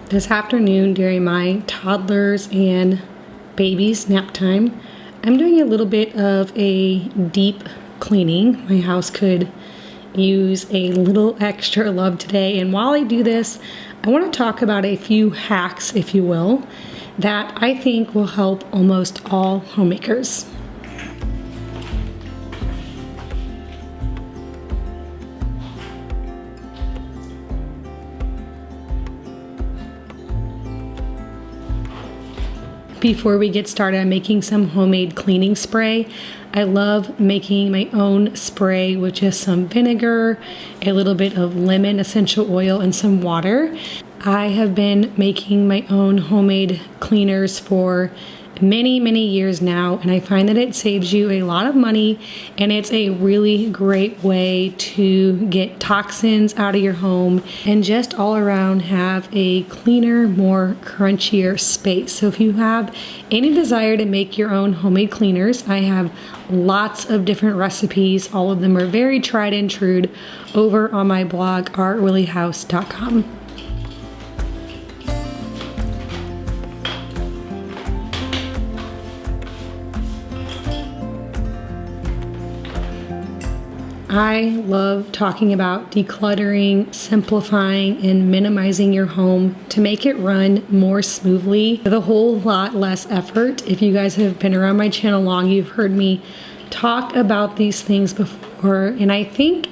This afternoon during my toddlers and baby's nap time, I'm doing a little bit of a deep cleaning. My house could use a little extra love today. And while I do this, I want to talk about a few hacks, if you will, that I think will help almost all homemakers. Before we get started, I'm making some homemade cleaning spray. I love making my own spray with just some vinegar, a little bit of lemon essential oil, and some water. I have been making my own homemade cleaners for many years now, and I find that it saves you a lot of money, and it's a really great way to get toxins out of your home and just all around have a cleaner, more crunchier space. So if you have any desire to make your own homemade cleaners, I have lots of different recipes. All of them are very tried and true over on my blog, artwillyhouse.com. I love talking about decluttering, simplifying, and minimizing your home to make it run more smoothly with a whole lot less effort. If you guys have been around my channel long, you've heard me talk about these things before, and I think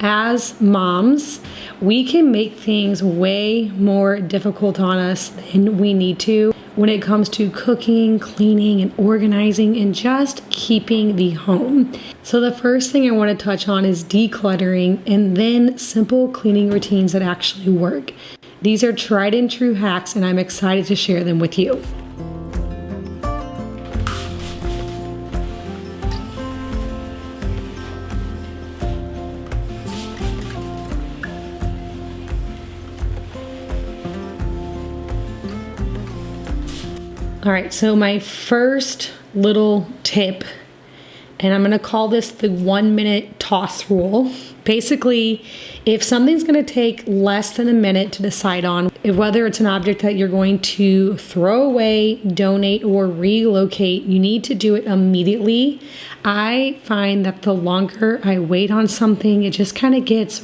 as moms, we can make things way more difficult on us than we need to when it comes to cooking, cleaning, and organizing, and just keeping the home. So the first thing I want to touch on is decluttering, and then simple cleaning routines that actually work. These are tried and true hacks, and I'm excited to share them with you. All right, so my first little tip, and I'm gonna call this the 1-minute toss rule. Basically, if something's gonna take less than a minute to decide on, whether it's an object that you're going to throw away, donate, or relocate, you need to do it immediately. I find that the longer I wait on something, it just kind of gets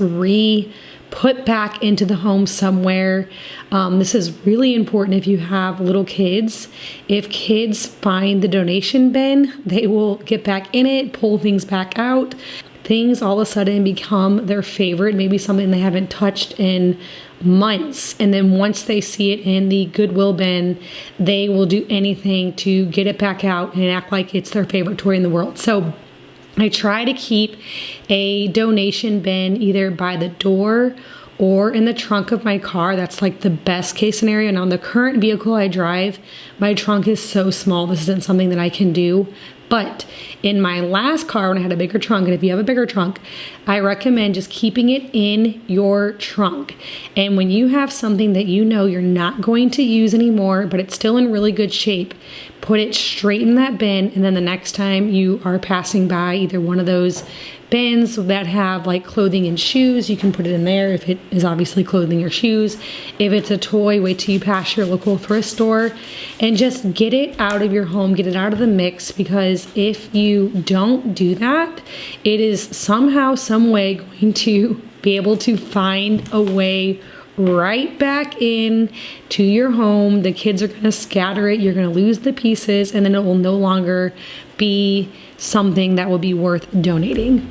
put back into the home somewhere. This is really important if you have little kids. If kids find the donation bin, they will get back in it, pull things back out. Things all of a sudden become their favorite, maybe something they haven't touched in months. And then once they see it in the Goodwill bin, they will do anything to get it back out and act like it's their favorite toy in the world. So I try to keep a donation bin either by the door or in the trunk of my car. That's like the best case scenario. And on the current vehicle I drive, my trunk is so small. This isn't something that I can do. But in my last car, when I had a bigger trunk, and if you have a bigger trunk, I recommend just keeping it in your trunk. And when you have something that you know you're not going to use anymore, but it's still in really good shape, put it straight in that bin. And then the next time you are passing by either one of those bins that have like clothing and shoes, you can put it in there if it is obviously clothing or shoes. If it's a toy, wait till you pass your local thrift store and just get it out of your home, get it out of the mix, because if you don't do that, it is somehow, some way going to be able to find a way right back in to your home. The kids are going to scatter it, you're going to lose the pieces, and then it will no longer be something that will be worth donating.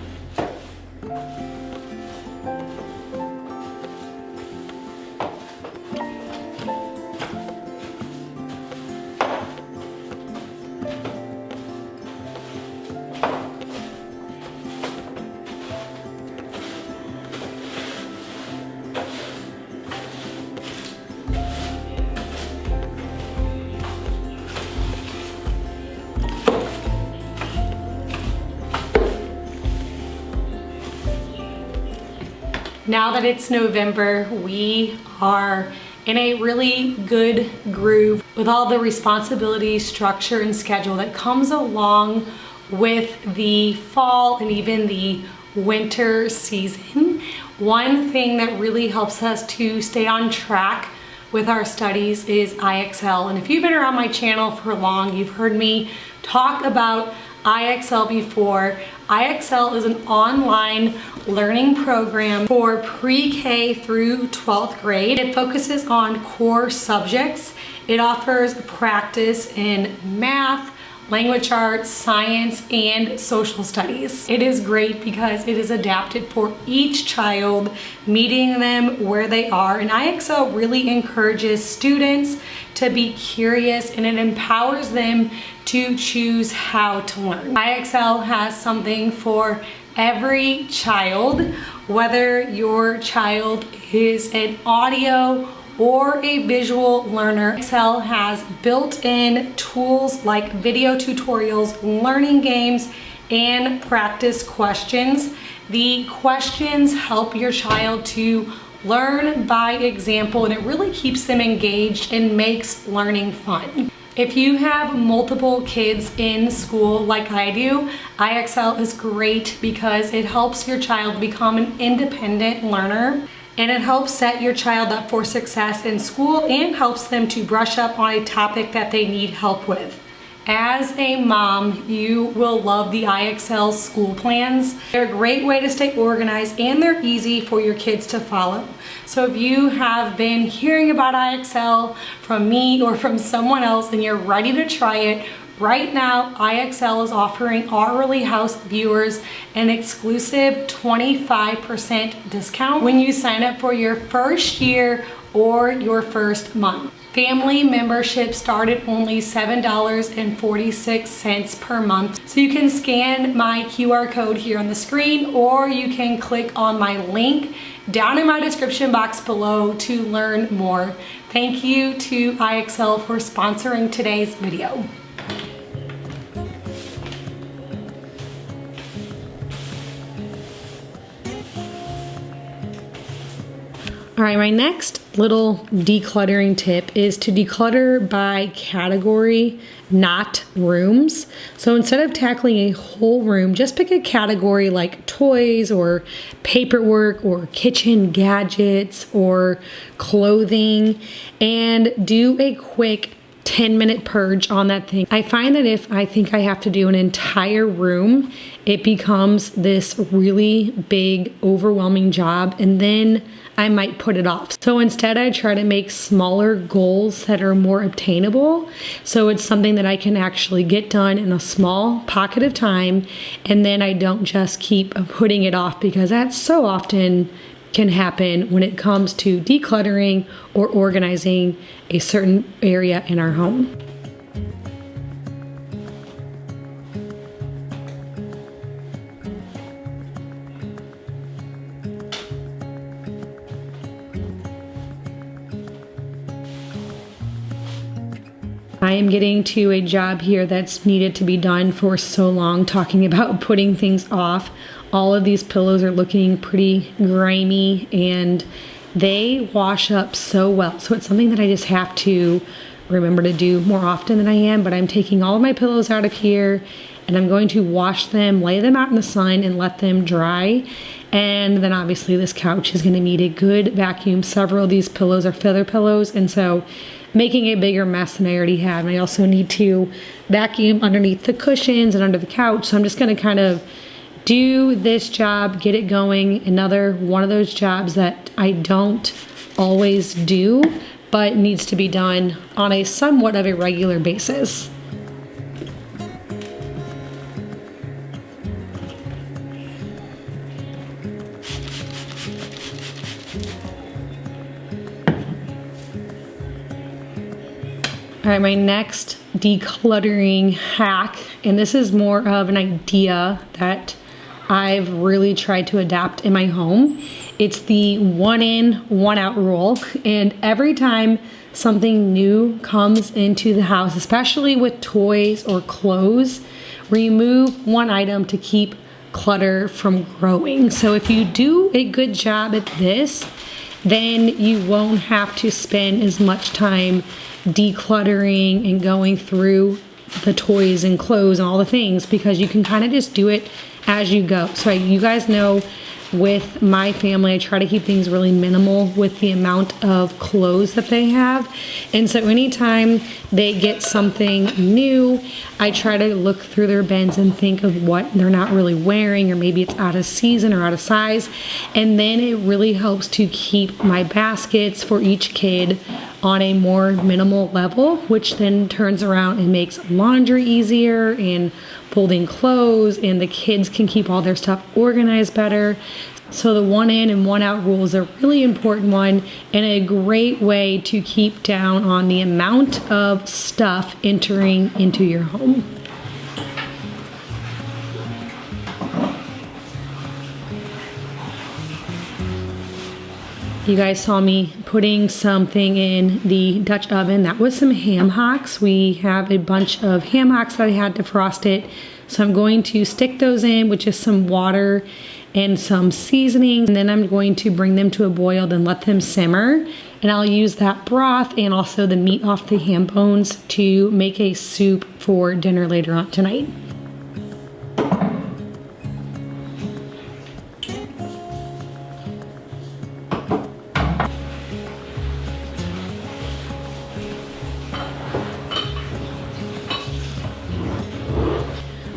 Now that it's November, we are in a really good groove with all the responsibility, structure, and schedule that comes along with the fall and even the winter season. One thing that really helps us to stay on track with our studies is IXL. And if you've been around my channel for long, you've heard me talk about IXL before. IXL is an online learning program for pre-K through 12th grade. It focuses on core subjects. It offers practice in math, language arts, science, and social studies. It is great because it is adapted for each child, meeting them where they are. And IXL really encourages students to be curious, and it empowers them to choose how to learn. IXL has something for every child, whether your child is an audio or a visual learner. IXL has built-in tools like video tutorials, learning games, and practice questions. The questions help your child to learn by example, and it really keeps them engaged and makes learning fun. If you have multiple kids in school like I do, IXL is great because it helps your child become an independent learner, and it helps set your child up for success in school and helps them to brush up on a topic that they need help with. As a mom, you will love the IXL school plans. They're a great way to stay organized, and they're easy for your kids to follow. So if you have been hearing about IXL from me or from someone else and you're ready to try it, right now IXL is offering our Early House viewers an exclusive 25% discount when you sign up for your first year or your first month. Family membership start at only $7.46 per month. So you can scan my QR code here on the screen, or you can click on my link down in my description box below to learn more. Thank you to IXL for sponsoring today's video. All right, my next little decluttering tip is to declutter by category, not rooms. So instead of tackling a whole room, just pick a category like toys or paperwork or kitchen gadgets or clothing, and do a quick 10-minute purge on that thing. I find that if I think I have to do an entire room, it becomes this really big, overwhelming job, and then I might put it off. So instead, I try to make smaller goals that are more obtainable. So it's something that I can actually get done in a small pocket of time, and then I don't just keep putting it off, because that so often can happen when it comes to decluttering or organizing a certain area in our home. I am getting to a job here that's needed to be done for so long, talking about putting things off. All of these pillows are looking pretty grimy and they wash up so well. So it's something that I just have to remember to do more often than I am. But I'm taking all of my pillows out of here and I'm going to wash them, lay them out in the sun and let them dry. And then obviously this couch is going to need a good vacuum. Several of these pillows are feather pillows, and so making a bigger mess than I already have. And I also need to vacuum underneath the cushions and under the couch. So I'm just going to kind of do this job, get it going. Another one of those jobs that I don't always do, but needs to be done on a somewhat of a regular basis. All right, my next decluttering hack, and this is more of an idea that I've really tried to adapt in my home. It's the 1 in, 1 out rule. And every time something new comes into the house, especially with toys or clothes, remove one item to keep clutter from growing. So if you do a good job at this, then you won't have to spend as much time decluttering and going through the toys and clothes and all the things, because you can kind of just do it as you go. So you guys know with my family, I try to keep things really minimal with the amount of clothes that they have. And so anytime they get something new, I try to look through their bins and think of what they're not really wearing, or maybe it's out of season or out of size. And then it really helps to keep my baskets for each kid on a more minimal level, which then turns around and makes laundry easier and folding clothes, and the kids can keep all their stuff organized better. So the one in and one out rule is a really important one, and a great way to keep down on the amount of stuff entering into your home. You guys saw me putting something in the Dutch oven. That was some ham hocks. We have a bunch of ham hocks that I had to frost it. So I'm going to stick those in with just some water and some seasoning. And then I'm going to bring them to a boil, then let them simmer. And I'll use that broth and also the meat off the ham bones to make a soup for dinner later on tonight.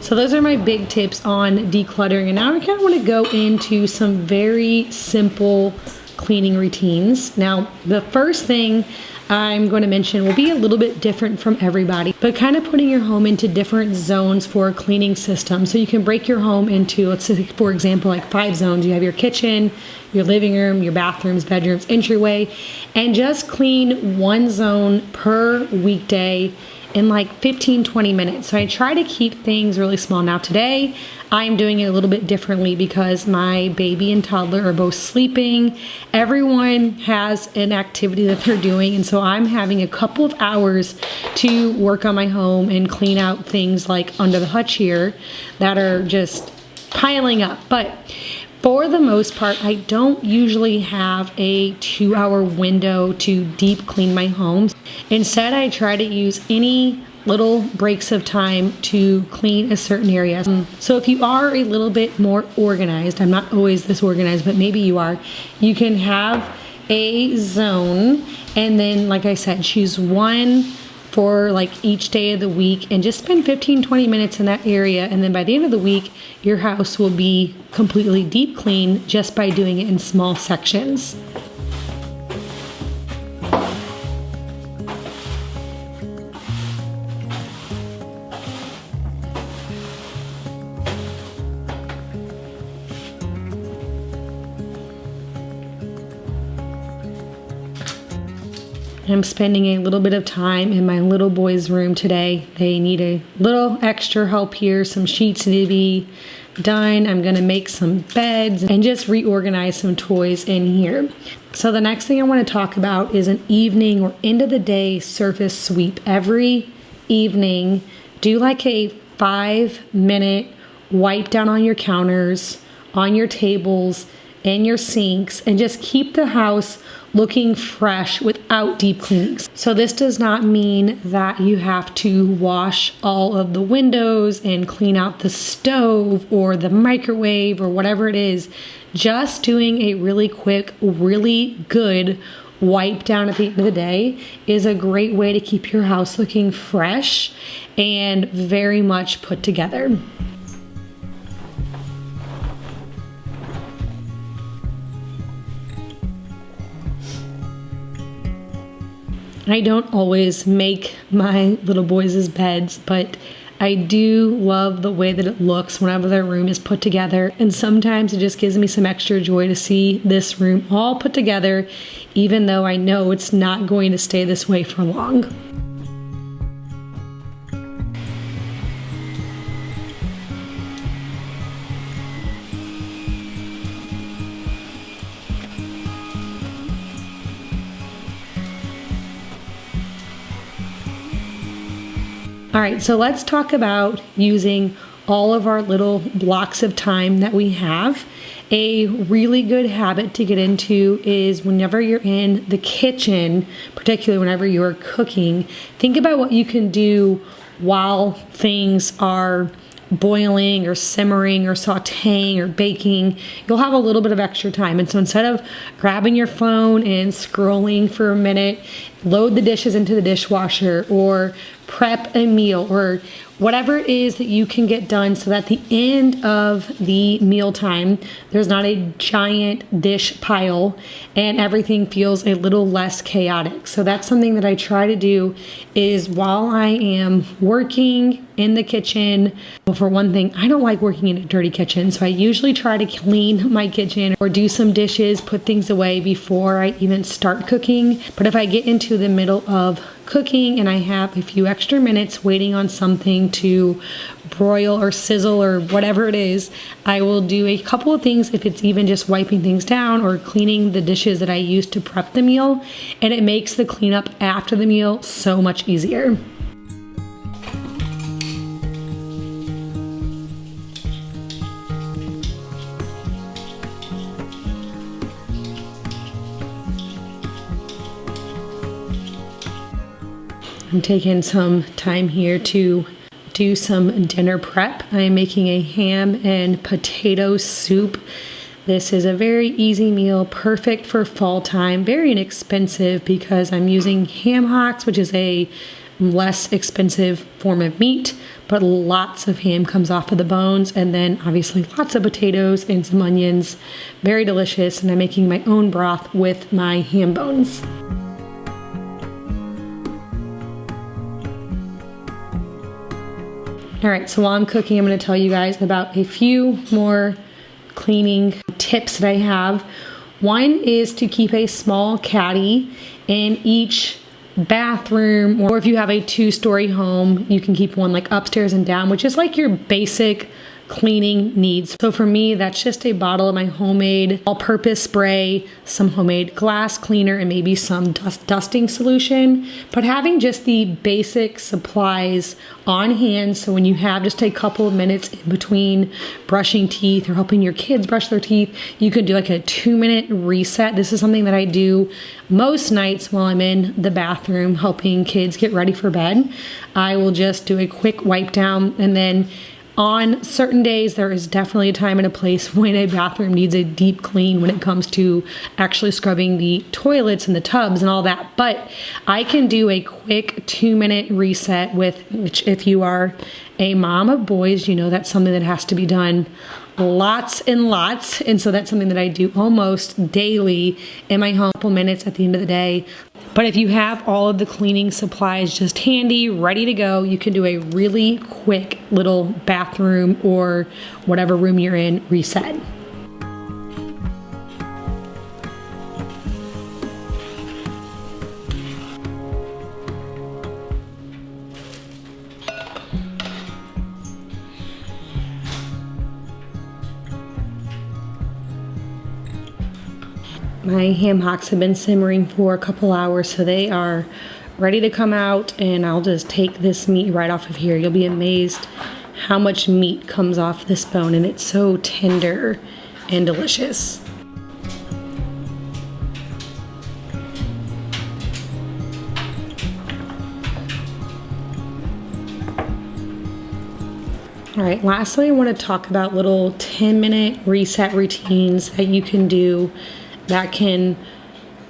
So those are my big tips on decluttering. And now I kind of want to go into some very simple cleaning routines. Now, the first thing I'm going to mention will be a little bit different from everybody, but kind of putting your home into different zones for a cleaning system. So you can break your home into, let's say, for example, like 5 zones. You have your kitchen, your living room, your bathrooms, bedrooms, entryway, and just clean one zone per weekday in like 15-20 minutes. So I try to keep things really small. Now today I'm doing it a little bit differently because my baby and toddler are both sleeping. Everyone has an activity that they're doing, and so I'm having a couple of hours to work on my home and clean out things like under the hutch here that are just piling up. But for the most part, I don't usually have a 2-hour window to deep clean my home. Instead, I try to use any little breaks of time to clean a certain area. So if you are a little bit more organized, I'm not always this organized, but maybe you are, you can have a zone, and then, like I said, choose one for like each day of the week and just spend 15-20 minutes in that area, and then by the end of the week your house will be completely deep clean just by doing it in small sections. I'm spending a little bit of time in my little boy's room today. They need a little extra help here. Some sheets need to be done. I'm going to make some beds and just reorganize some toys in here. So the next thing I want to talk about is an evening or end of the day surface sweep. Every evening, do like a 5-minute wipe down on your counters, on your tables, and your sinks, and just keep the house looking fresh without deep cleanings. So this does not mean that you have to wash all of the windows and clean out the stove or the microwave or whatever it is. Just doing a really quick, really good wipe down at the end of the day is a great way to keep your house looking fresh and very much put together. I don't always make my little boys' beds, but I do love the way that it looks whenever their room is put together. And sometimes it just gives me some extra joy to see this room all put together, even though I know it's not going to stay this way for long. All right, so let's talk about using all of our little blocks of time that we have. A really good habit to get into is whenever you're in the kitchen, particularly whenever you're cooking, think about what you can do while things are boiling or simmering or sauteing or baking. You'll have a little bit of extra time. And so instead of grabbing your phone and scrolling for a minute, load the dishes into the dishwasher or prep a meal or whatever it is that you can get done so that at the end of the mealtime, there's not a giant dish pile and everything feels a little less chaotic. So that's something that I try to do is while I am working in the kitchen. Well, for one thing, I don't like working in a dirty kitchen, so I usually try to clean my kitchen or do some dishes, put things away before I even start cooking. But if I get into the middle of cooking and I have a few extra minutes waiting on something to broil or sizzle or whatever it is, I will do a couple of things, if it's even just wiping things down or cleaning the dishes that I use to prep the meal, and it makes the cleanup after the meal so much easier. I'm taking some time here to do some dinner prep. I am making a ham and potato soup. This is a very easy meal, perfect for fall time, very inexpensive because I'm using ham hocks, which is a less expensive form of meat, but lots of ham comes off of the bones, and then obviously lots of potatoes and some onions. Very delicious, and I'm making my own broth with my ham bones. All right, so while I'm cooking, I'm going to tell you guys about a few more cleaning tips that I have. One is to keep a small caddy in each bathroom, or if you have a 2-story home, you can keep one like upstairs and down, which is like your basic cleaning needs. So for me, that's just a bottle of my homemade all-purpose spray, some homemade glass cleaner, and maybe some dusting solution. But having just the basic supplies on hand, so when you have just a couple of minutes in between brushing teeth or helping your kids brush their teeth, you can do like a 2-minute reset. This is something that I do most nights while I'm in the bathroom helping kids get ready for bed. I will just do a quick wipe down, and then on certain days, there is definitely a time and a place when a bathroom needs a deep clean when it comes to actually scrubbing the toilets and the tubs and all that. But I can do a quick 2-minute reset which if you are a mom of boys, you know that's something that has to be done lots and lots. And so that's something that I do almost daily in my home, couple minutes at the end of the day. But if you have all of the cleaning supplies just handy, ready to go, you can do a really quick little bathroom or whatever room you're in reset. My ham hocks have been simmering for a couple hours, so they are ready to come out, and I'll just take this meat right off of here. You'll be amazed how much meat comes off this bone, and it's so tender and delicious. All right, lastly, I want to talk about little 10-minute reset routines that you can do that can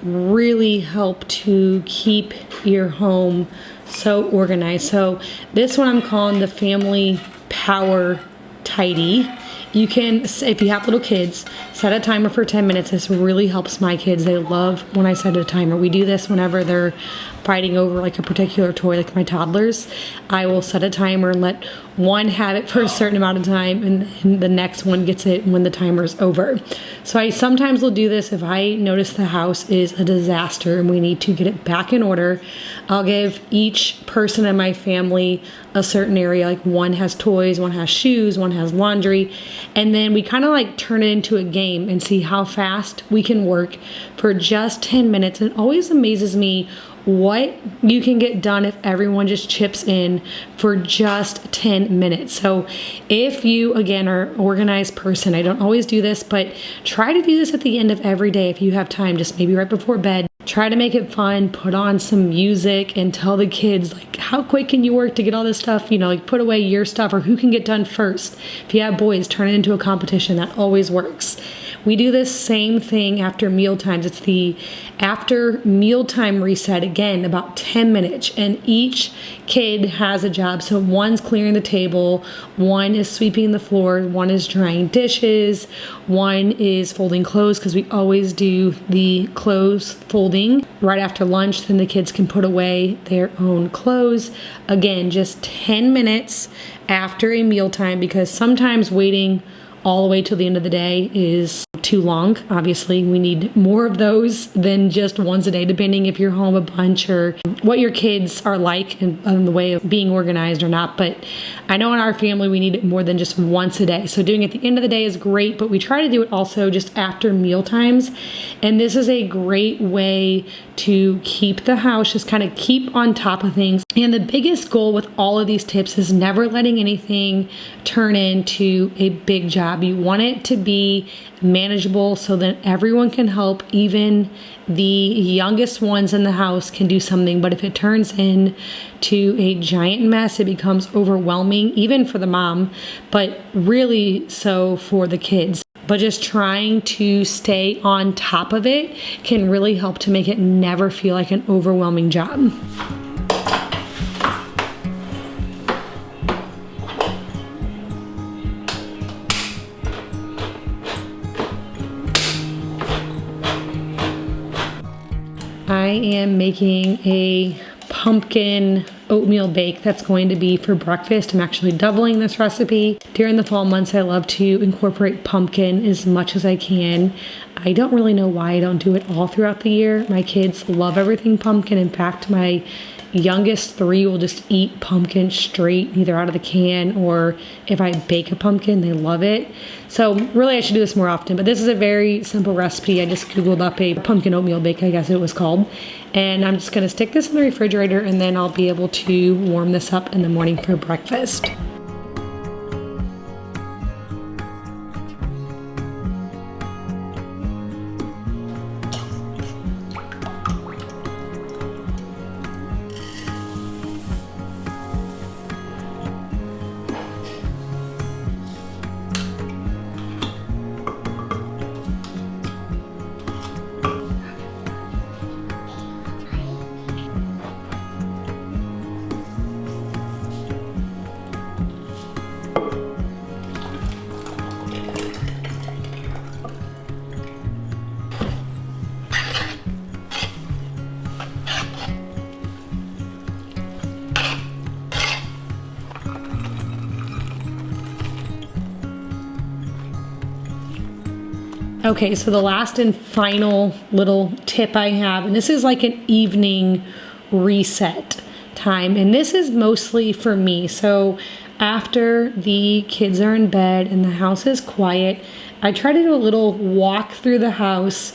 really help to keep your home so organized. So this one I'm calling the family power tidy. You can, if you have little kids, set a timer for 10 minutes. This really helps my kids. They love when I set a timer. We do this whenever they're fighting over like a particular toy, like my toddlers. I will set a timer and let one have it for a certain amount of time, and the next one gets it when the timer's over. So I sometimes will do this if I notice the house is a disaster and we need to get it back in order. I'll give each person in my family a certain area, like one has toys, one has shoes, one has laundry, and then we kind of like turn it into a game and see how fast we can work for just 10 minutes. It always amazes me what you can get done if everyone just chips in for just 10 minutes. So if you, again, are an organized person, I don't always do this, but try to do this at the end of every day if you have time, just maybe right before bed. Try to make it fun, put on some music and tell the kids, like, how quick can you work to get all this stuff, like put away your stuff, or who can get done first. If you have boys, turn it into a competition. That always works. We do this same thing after meal times. It's the after mealtime reset, again, about 10 minutes, and each kid has a job. So one's clearing the table, one is sweeping the floor, one is drying dishes, one is folding clothes, because we always do the clothes folding right after lunch. Then the kids can put away their own clothes. Again, just 10 minutes after a mealtime, because sometimes waiting all the way till the end of the day is too long. Obviously, we need more of those than just once a day, depending if you're home a bunch or what your kids are like in the way of being organized or not. But I know in our family, we need it more than just once a day. So doing it at the end of the day is great, but we try to do it also just after meal times. And this is a great way to keep the house, just kind of keep on top of things. And the biggest goal with all of these tips is never letting anything turn into a big job. You want it to be manageable so that everyone can help. Even the youngest ones in the house can do something. But if it turns into a giant mess, it becomes overwhelming, even for the mom, but really so for the kids. But just trying to stay on top of it can really help to make it never feel like an overwhelming job. I am making a pumpkin oatmeal bake that's going to be for breakfast. I'm actually doubling this recipe. During the fall months, I love to incorporate pumpkin as much as I can. I don't really know why I don't do it all throughout the year. My kids love everything pumpkin. In fact, my youngest 3 will just eat pumpkin straight, either out of the can, or if I bake a pumpkin, they love it. So really I should do this more often, but this is a very simple recipe. I just Googled up a pumpkin oatmeal bake, I guess it was called. And I'm just gonna stick this in the refrigerator, and then I'll be able to warm this up in the morning for breakfast. Okay, so the last and final little tip I have, and this is like an evening reset time, and this is mostly for me. So after the kids are in bed and the house is quiet, I try to do a little walk through the house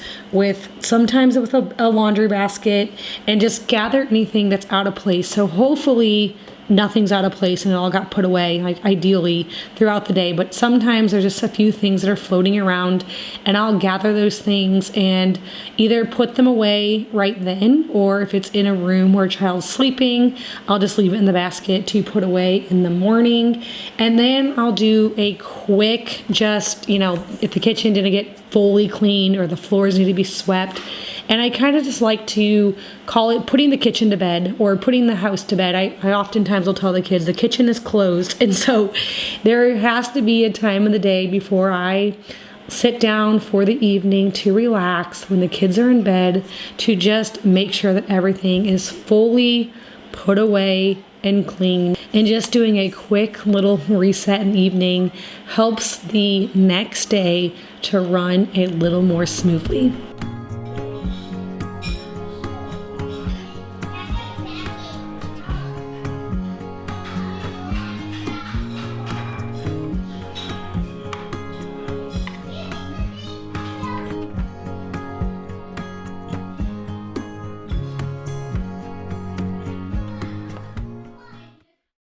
sometimes with a laundry basket, and just gather anything that's out of place. So hopefully nothing's out of place and it all got put away, like ideally throughout the day. But sometimes there's just a few things that are floating around, and I'll gather those things and either put them away right then, or if it's in a room where a child's sleeping, I'll just leave it in the basket to put away in the morning. And then I'll do a quick, just, if the kitchen didn't get fully clean or the floors need to be swept. And I kind of just like to call it putting the kitchen to bed, or putting the house to bed. I oftentimes will tell the kids the kitchen is closed. And so there has to be a time of the day before I sit down for the evening to relax, when the kids are in bed, to just make sure that everything is fully put away and clean. And just doing a quick little reset in the evening helps the next day to run a little more smoothly.